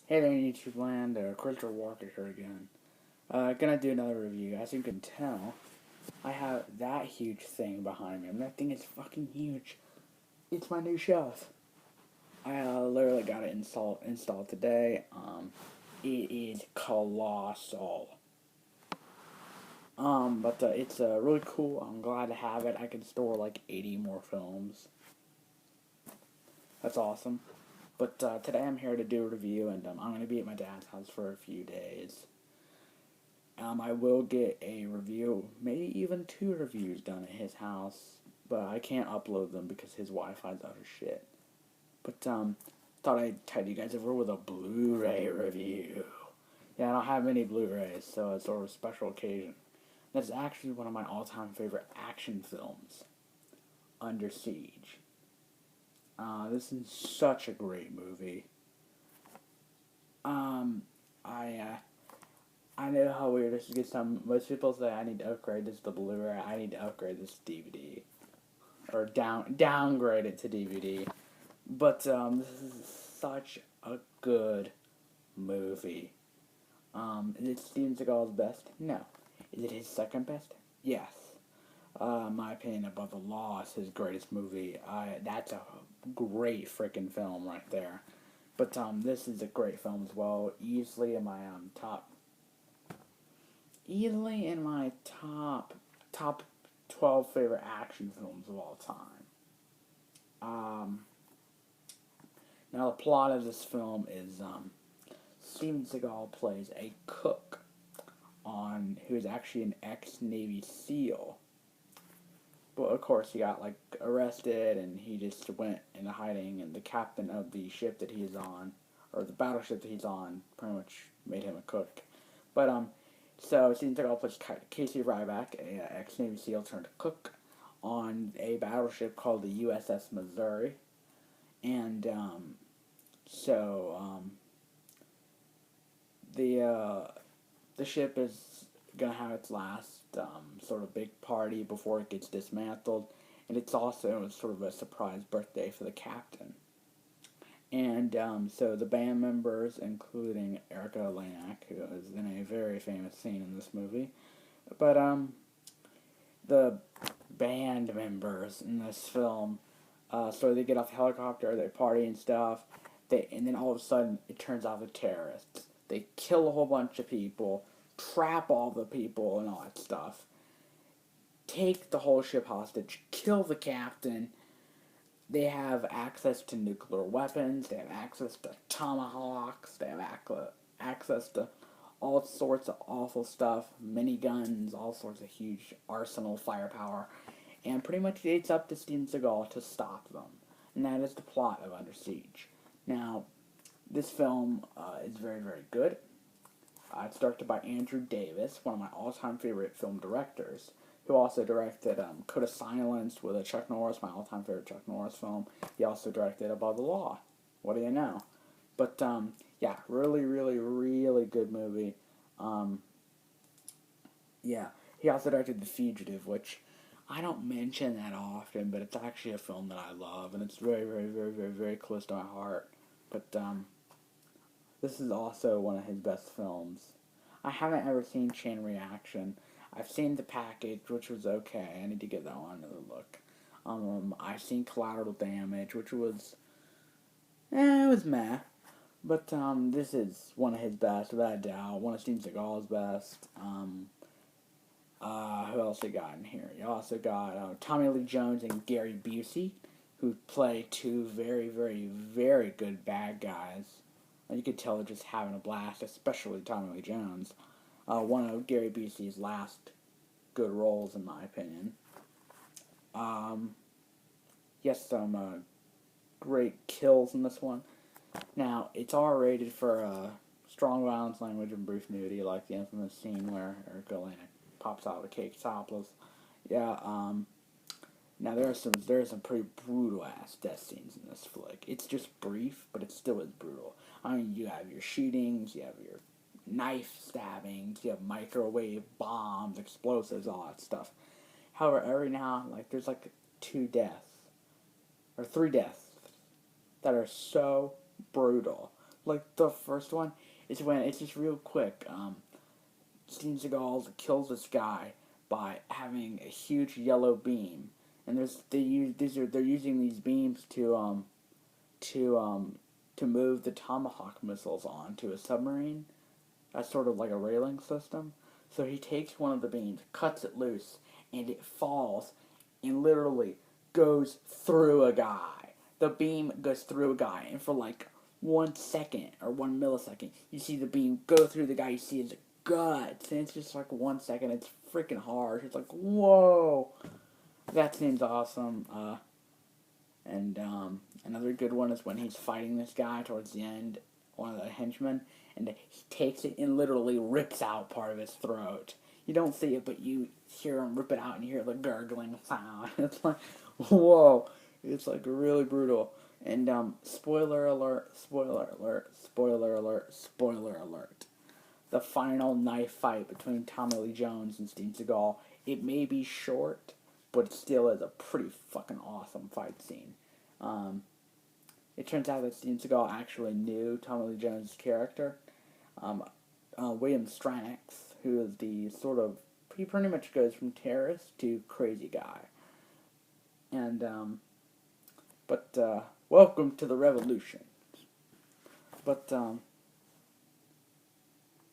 Hey there, YouTube land, Crystal Walker here again. Gonna do another review. As you can tell, I have that huge thing behind me. And that thing is fucking huge. It's my new shelf. I literally got it installed today. It is colossal. But it's really cool. I'm glad to have it. I can store like 80 more films. That's awesome. But today I'm here to do a review, and I'm gonna be at my dad's house for a few days. I will get a review, maybe even 2 reviews done at his house, but I can't upload them because his Wi-Fi's out of shit. But thought I'd tide you guys over with a Blu-ray review. Yeah, I don't have many Blu-rays, so it's sort of a special occasion. That's actually one of my all-time favorite action films, Under Siege. This is such a great movie. Um, I know how weird this is get some. Most people say I need to upgrade this to Blu-ray. I need to upgrade this to DVD, or downgrade it to DVD. But this is such a good movie. Is it Steven Seagal's best? No. Is it his second best? Yes. My opinion, Above the Law is his greatest movie. That's a great freaking film right there. But this is a great film as well. Easily in my top 12 favorite action films of all time. Now the plot of this film is Steven Seagal plays a cook who is actually an ex-Navy SEAL. But of course he got arrested and he just went into hiding, and the captain of the ship that he's on, or the battleship that he's on, pretty much made him a cook. But so Steven Seagal plays Casey Ryback, a ex-Navy SEAL turned cook on a battleship called the USS Missouri. And so the ship is gonna have its last sort of big party before it gets dismantled, and it's also sort of a surprise birthday for the captain. And so the band members, including Erica Lanak, who is in a very famous scene in this movie, but the band members in this film, so they get off the helicopter, they party and stuff, and then all of a sudden it turns out they're terrorists. They kill a whole bunch of people, trap all the people and all that stuff, take the whole ship hostage, kill the captain. They have access to nuclear weapons, they have access to tomahawks, they have access to all sorts of awful stuff, miniguns, all sorts of huge arsenal firepower. And pretty much it's up to Steven Seagal to stop them. And that is the plot of Under Siege. Now, this film is very, very good. It's directed by Andrew Davis, one of my all-time favorite film directors, who also directed Code of Silence with Chuck Norris, my all-time favorite Chuck Norris film. He also directed Above the Law. What do you know? But, yeah, really, really, really good movie. Yeah, he also directed The Fugitive, which I don't mention that often, but it's actually a film that I love, and it's very, very, very, very, very close to my heart. But, this is also one of his best films. I haven't ever seen Chain Reaction. I've seen The Package, which was okay. I need to get that one another look. I've seen Collateral Damage, which was, it was meh. But this is one of his best, without a doubt. One of Steven Seagal's best. Who else you got in here? You also got Tommy Lee Jones and Gary Busey, who play 2 very, very, very good bad guys. You could tell they're just having a blast, especially Tommy Lee Jones. One of Gary Busey's last good roles, in my opinion. Yes, some great kills in this one. Now, it's R-rated for strong violence, language, and brief nudity, like the infamous scene where Erica Lanak pops out of the cake topless. Yeah, now there are some pretty brutal ass death scenes in this flick. It's just brief, but it still is brutal. I mean, you have your shootings, you have your knife stabbings, you have microwave bombs, explosives, all that stuff. However, every now there's 2 deaths or 3 deaths that are so brutal. Like the first one is when it's just real quick. Steven Seagal kills this guy by having a huge yellow beam, and they're using these beams to to move the Tomahawk missiles onto a submarine. That's sort of like a railing system. So he takes one of the beams, cuts it loose, and it falls and literally goes through a guy. The beam goes through a guy, and for like 1 second or 1 millisecond, you see the beam go through the guy. You see his guts, and it's just like 1 second. It's freaking hard. It's like, whoa, that seems awesome. And another good one is when he's fighting this guy towards the end, one of the henchmen, and he takes it and literally rips out part of his throat. You don't see it, but you hear him rip it out, and you hear the gurgling sound. It's like, whoa, it's like really brutal. And spoiler alert, spoiler alert, spoiler alert, spoiler alert. The final knife fight between Tommy Lee Jones and Steven Seagal. It may be short, but it still is a pretty fucking awesome fight scene. It turns out that Steven Seagal actually knew Tommy Lee Jones' character. William Stranix, who is the sort of, he pretty much goes from terrorist to crazy guy. And, welcome to the revolution. But, so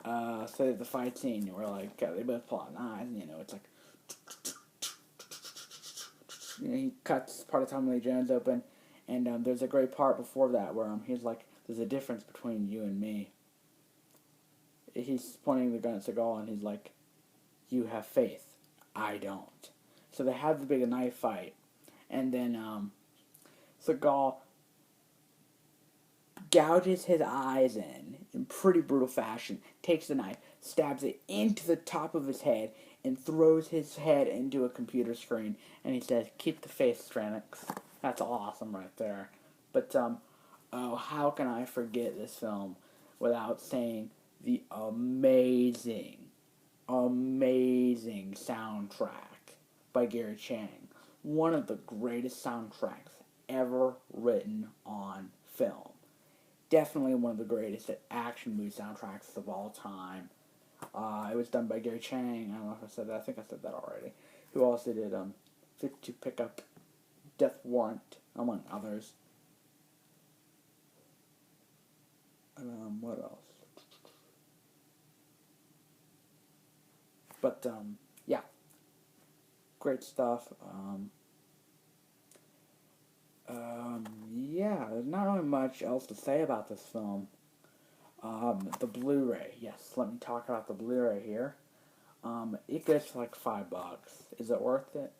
the fight scene where, like, they both pull out knives, and, it's like, he cuts part of Tommy Lee Jones open, and there's a great part before that where he's like, "There's a difference between you and me." He's pointing the gun at Seagal, and he's like, "You have faith, I don't." So they have the big knife fight, and then Seagal gouges his eyes in pretty brutal fashion, takes the knife, stabs it into the top of his head, and throws his head into a computer screen, and he says, "Keep the faith, Stranix." That's awesome right there. But, how can I forget this film without saying the amazing, amazing soundtrack by Gary Chang. One of the greatest soundtracks ever written on film. Definitely one of the greatest action movie soundtracks of all time. It was done by Gary Chang. I don't know if I said that. I think I said that already. Who also did Fit to Pick Up, Death Warrant, among others. And what else? But yeah, great stuff. Yeah, there's not really much else to say about this film. The Blu-ray. Yes, let me talk about the Blu-ray here. It goes for like $5. Is it worth it?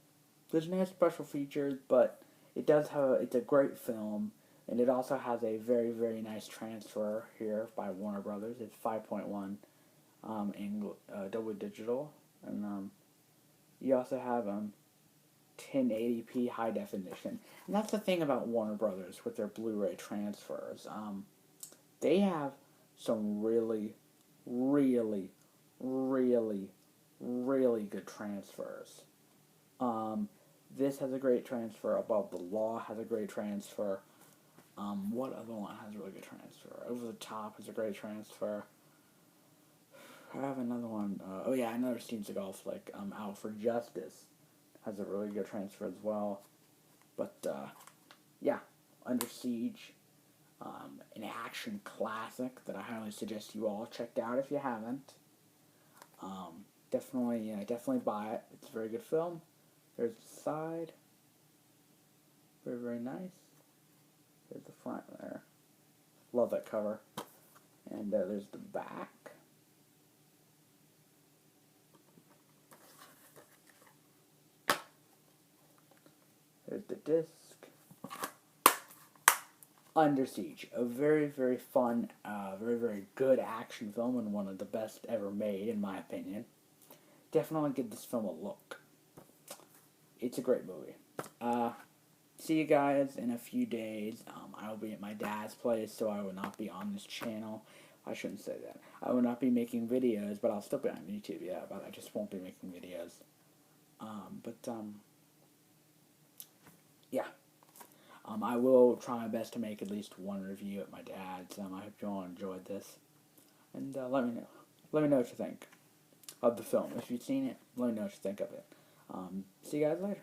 There's no special features, but it does have. It's a great film, and it also has a very, very nice transfer here by Warner Brothers. It's 5.1 in Dolby Digital, and you also have 1080p high definition. And that's the thing about Warner Brothers with their Blu-ray transfers. They have some really, really, really, really good transfers. This has a great transfer. Above the Law has a great transfer. What other one has a really good transfer? Over the Top has a great transfer. I have another one. Another Steven Seagal flick. Out for Justice has a really good transfer as well. But yeah, Under Siege, an action classic that I highly suggest you all check out if you haven't. Definitely buy it. It's a very good film. There's the side. Very, very nice. There's the front there. Love that cover. And there's the back. There's the disc. Under Siege. A very, very fun, very, very good action film, and one of the best ever made, in my opinion. Definitely give this film a look. It's a great movie. See you guys in a few days. I will be at my dad's place, so I will not be on this channel. I shouldn't say that. I will not be making videos, but I'll still be on YouTube, yeah, but I just won't be making videos. Yeah. I will try my best to make at least one review at my dad's. I hope you all enjoyed this. And let me know. Let me know what you think of the film. If you've seen it, let me know what you think of it. See you guys later.